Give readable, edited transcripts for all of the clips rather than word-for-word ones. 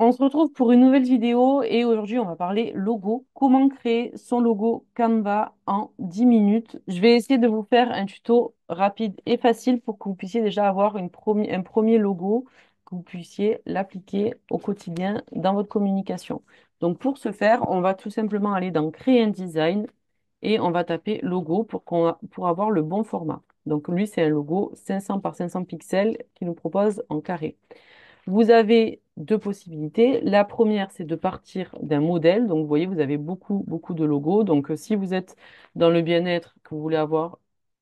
On se retrouve pour une nouvelle vidéo et aujourd'hui on va parler logo. Comment créer son logo Canva en 10 minutes. Je vais essayer de vous faire un tuto rapide et facile pour que vous puissiez déjà avoir un premier logo, que vous puissiez l'appliquer au quotidien dans votre communication. Donc pour ce faire, on va tout simplement aller dans Créer un design et on va taper logo pour avoir le bon format. Donc lui c'est un logo 500 par 500 pixels qui nous propose en carré. Vous avez deux possibilités. La première, c'est de partir d'un modèle. Donc, vous voyez, vous avez beaucoup de logos. Donc, si vous êtes dans le bien-être, que vous voulez avoir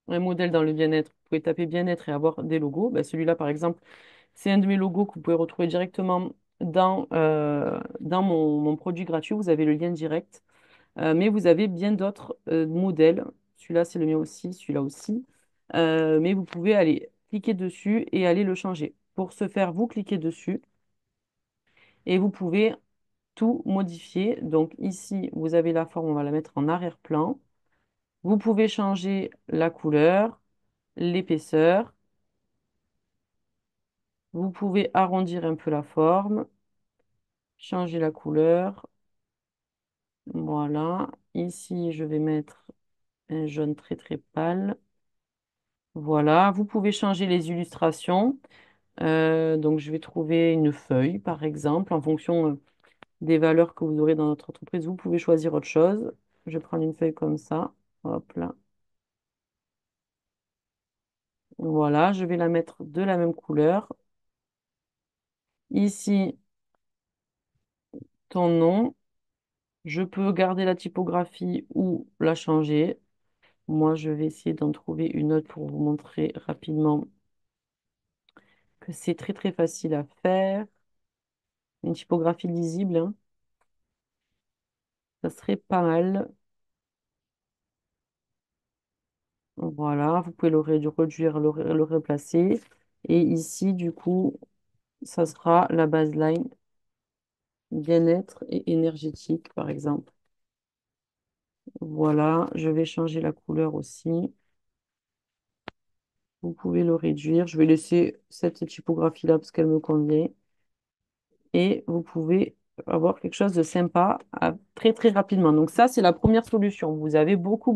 un modèle dans le bien-être, vous pouvez taper bien-être et avoir des logos. Ben, celui-là, par exemple, c'est un de mes logos que vous pouvez retrouver directement dans mon produit gratuit. Vous avez le lien direct. Mais vous avez bien d'autres modèles. Celui-là, c'est le mien aussi, celui-là aussi. Mais vous pouvez aller cliquer dessus et aller le changer. Pour ce faire, vous cliquez dessus et vous pouvez tout modifier. Donc ici, vous avez la forme, on va la mettre en arrière-plan. Vous pouvez changer la couleur, l'épaisseur. Vous pouvez arrondir un peu la forme, changer la couleur. Voilà. Ici, je vais mettre un jaune très pâle. Voilà. Vous pouvez changer les illustrations. Donc, je vais trouver une feuille, par exemple, en fonction des valeurs que vous aurez dans notre entreprise. Vous pouvez choisir autre chose. Je vais prendre une feuille comme ça. Hop là. Voilà, je vais la mettre de la même couleur. Ici, ton nom. Je peux garder la typographie ou la changer. Moi, je vais essayer d'en trouver une autre pour vous montrer rapidement que c'est très facile à faire. Une typographie lisible, hein. Ça serait pas mal. Voilà, vous pouvez réduire, le replacer. Et ici, du coup, ça sera la baseline bien-être et énergétique, par exemple. Voilà, je vais changer la couleur aussi. Vous pouvez le réduire. Je vais laisser cette typographie-là parce qu'elle me convient. Et vous pouvez avoir quelque chose de sympa très rapidement. Donc ça, c'est la première solution. Vous avez beaucoup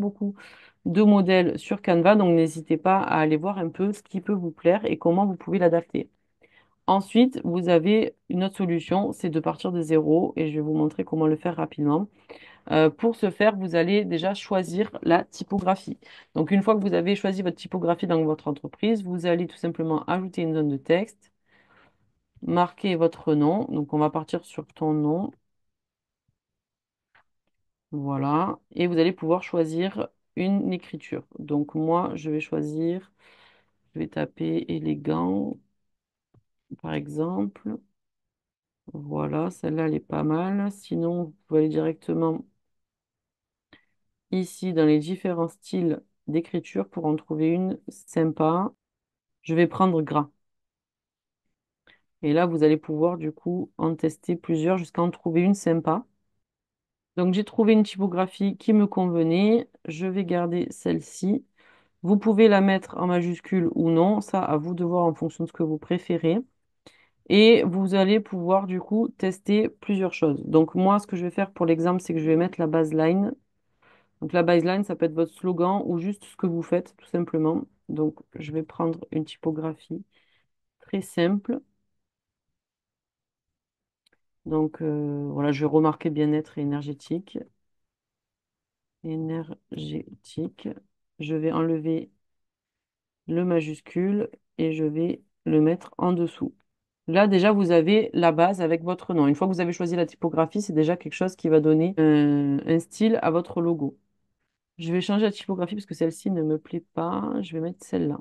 de modèles sur Canva, donc n'hésitez pas à aller voir un peu ce qui peut vous plaire et comment vous pouvez l'adapter. Ensuite, vous avez une autre solution, c'est de partir de zéro et je vais vous montrer comment le faire rapidement. Pour ce faire, vous allez déjà choisir la typographie. Donc, une fois que vous avez choisi votre typographie dans votre entreprise, vous allez tout simplement ajouter une zone de texte, marquer votre nom. Donc, on va partir sur ton nom. Voilà. Et vous allez pouvoir choisir une écriture. Donc, moi, je vais choisir, je vais taper élégant, par exemple. Voilà, celle-là, elle est pas mal. Sinon, vous pouvez aller directement ici dans les différents styles d'écriture pour en trouver une sympa. Je vais prendre gras. Et là, vous allez pouvoir du coup en tester plusieurs jusqu'à en trouver une sympa. Donc, j'ai trouvé une typographie qui me convenait. Je vais garder celle-ci. Vous pouvez la mettre en majuscule ou non. Ça, à vous de voir en fonction de ce que vous préférez. Et vous allez pouvoir du coup tester plusieurs choses. Donc, moi, ce que je vais faire pour l'exemple, c'est que je vais mettre la baseline. Donc, la baseline, ça peut être votre slogan ou juste ce que vous faites, tout simplement. Donc, je vais prendre une typographie très simple. Donc voilà, je vais remarquer bien-être et énergétique. Énergétique. Je vais enlever le majuscule et je vais le mettre en dessous. Là, déjà, vous avez la base avec votre nom. Une fois que vous avez choisi la typographie, c'est déjà quelque chose qui va donner un style à votre logo. Je vais changer la typographie parce que celle-ci ne me plaît pas. Je vais mettre celle-là.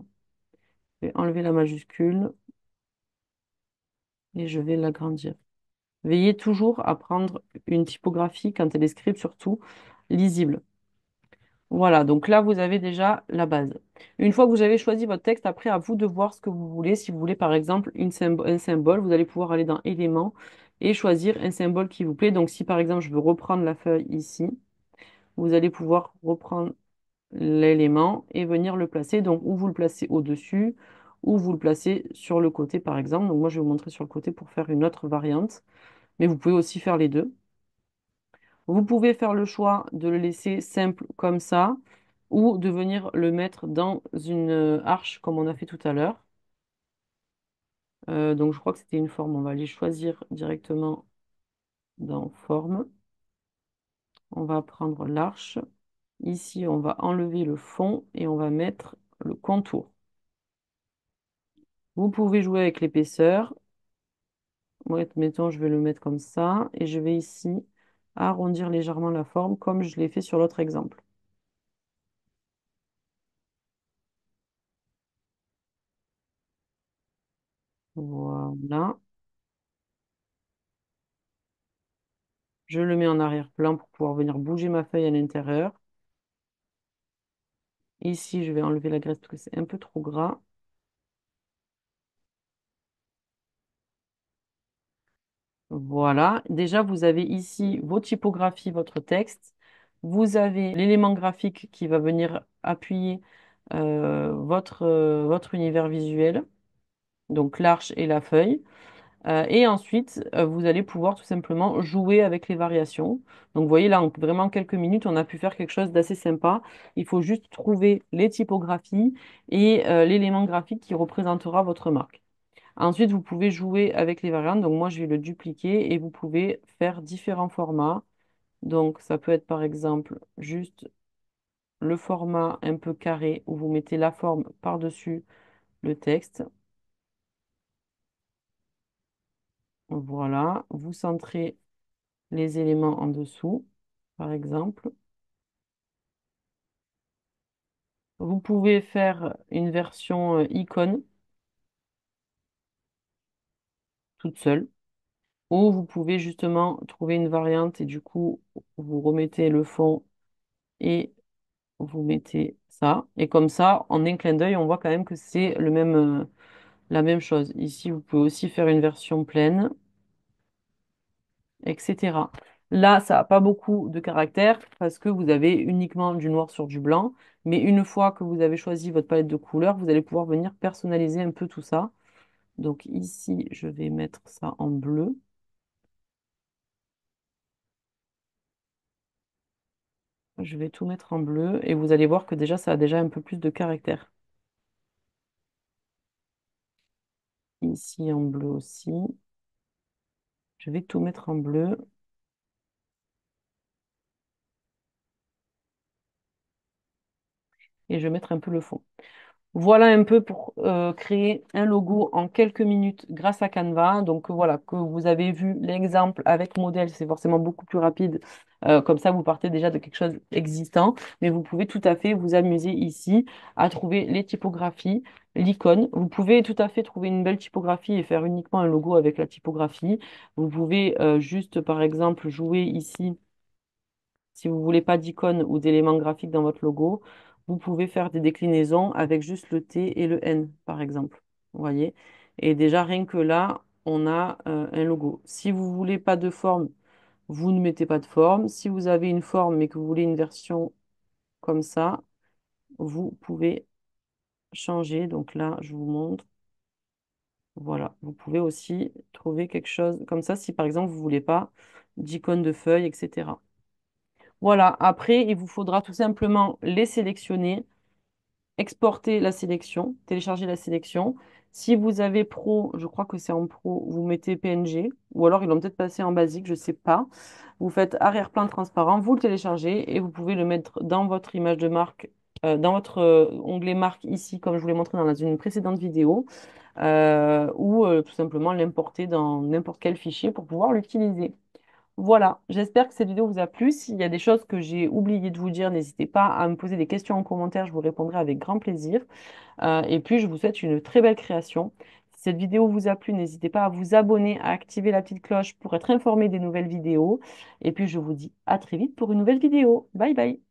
Je vais enlever la majuscule et je vais l'agrandir. Veillez toujours à prendre une typographie, quand elle est script surtout, lisible. Voilà, donc là, vous avez déjà la base. Une fois que vous avez choisi votre texte, après, à vous de voir ce que vous voulez. Si vous voulez, par exemple, un symbole, vous allez pouvoir aller dans éléments et choisir un symbole qui vous plaît. Donc, si par exemple, je veux reprendre la feuille ici, vous allez pouvoir reprendre l'élément et venir le placer. Donc, ou vous le placez au-dessus, ou vous le placez sur le côté, par exemple. Donc, moi, je vais vous montrer sur le côté pour faire une autre variante. mais vous pouvez aussi faire les deux. Vous pouvez faire le choix de le laisser simple comme ça ou de venir le mettre dans une arche comme on a fait tout à l'heure. Donc je crois que c'était une forme. On va aller choisir directement dans forme. On va prendre l'arche. Ici, on va enlever le fond et on va mettre le contour. Vous pouvez jouer avec l'épaisseur. Moi, mettons, je vais le mettre comme ça et je vais ici arrondir légèrement la forme comme je l'ai fait sur l'autre exemple. Voilà. Je le mets en arrière-plan pour pouvoir venir bouger ma feuille à l'intérieur. Ici, je vais enlever la graisse parce que c'est un peu trop gras. Voilà. Déjà, vous avez ici vos typographies, votre texte. Vous avez l'élément graphique qui va venir appuyer votre univers visuel, donc l'arche et la feuille. Et ensuite, vous allez pouvoir tout simplement jouer avec les variations. Donc, vous voyez, là, en vraiment quelques minutes, on a pu faire quelque chose d'assez sympa. Il faut juste trouver les typographies et l'élément graphique qui représentera votre marque. Ensuite, vous pouvez jouer avec les variantes. Donc, moi, je vais le dupliquer et vous pouvez faire différents formats. Donc, ça peut être par exemple juste le format un peu carré où vous mettez la forme par-dessus le texte. Voilà, vous centrez les éléments en dessous, par exemple. Vous pouvez faire une version icône toute seule, ou vous pouvez justement trouver une variante et du coup, vous remettez le fond et vous mettez ça. Et comme ça, en un clin d'œil, on voit quand même que c'est la même chose. Ici, vous pouvez aussi faire une version pleine, etc. Là, ça n'a pas beaucoup de caractère parce que vous avez uniquement du noir sur du blanc. Mais une fois que vous avez choisi votre palette de couleurs, vous allez pouvoir venir personnaliser un peu tout ça. Donc ici, je vais mettre ça en bleu. Je vais tout mettre en bleu et vous allez voir que déjà, ça a déjà un peu plus de caractère. Ici, en bleu aussi. Je vais tout mettre en bleu et je vais mettre un peu le fond. Voilà un peu pour créer un logo en quelques minutes grâce à Canva. Donc voilà, que vous avez vu l'exemple avec modèle, c'est forcément beaucoup plus rapide. Comme ça, vous partez déjà de quelque chose existant, mais vous pouvez tout à fait vous amuser ici à trouver les typographies, l'icône. Vous pouvez tout à fait trouver une belle typographie et faire uniquement un logo avec la typographie. Vous pouvez juste, par exemple, jouer ici si vous voulez pas d'icône ou d'éléments graphiques dans votre logo, vous pouvez faire des déclinaisons avec juste le T et le N, par exemple. Vous voyez? Et déjà, rien que là, on a un logo. Si vous voulez pas de forme, vous ne mettez pas de forme. Si vous avez une forme mais que vous voulez une version comme ça, vous pouvez changer. Donc là, je vous montre. Voilà. Vous pouvez aussi trouver quelque chose comme ça si par exemple vous voulez pas d'icône de feuille, etc. Voilà, après, il vous faudra tout simplement les sélectionner, exporter la sélection, télécharger la sélection. Si vous avez Pro, je crois que c'est en Pro, vous mettez PNG, ou alors ils l'ont peut-être passé en basique, je ne sais pas. Vous faites arrière-plan transparent, vous le téléchargez et vous pouvez le mettre dans votre image de marque, dans votre onglet marque ici, comme je vous l'ai montré dans une précédente vidéo, ou tout simplement l'importer dans n'importe quel fichier pour pouvoir l'utiliser. Voilà, j'espère que cette vidéo vous a plu. S'il y a des choses que j'ai oublié de vous dire, n'hésitez pas à me poser des questions en commentaire, je vous répondrai avec grand plaisir. Et puis, je vous souhaite une très belle création. Si cette vidéo vous a plu, n'hésitez pas à vous abonner, à activer la petite cloche pour être informé des nouvelles vidéos. Et puis, je vous dis à très vite pour une nouvelle vidéo. Bye bye!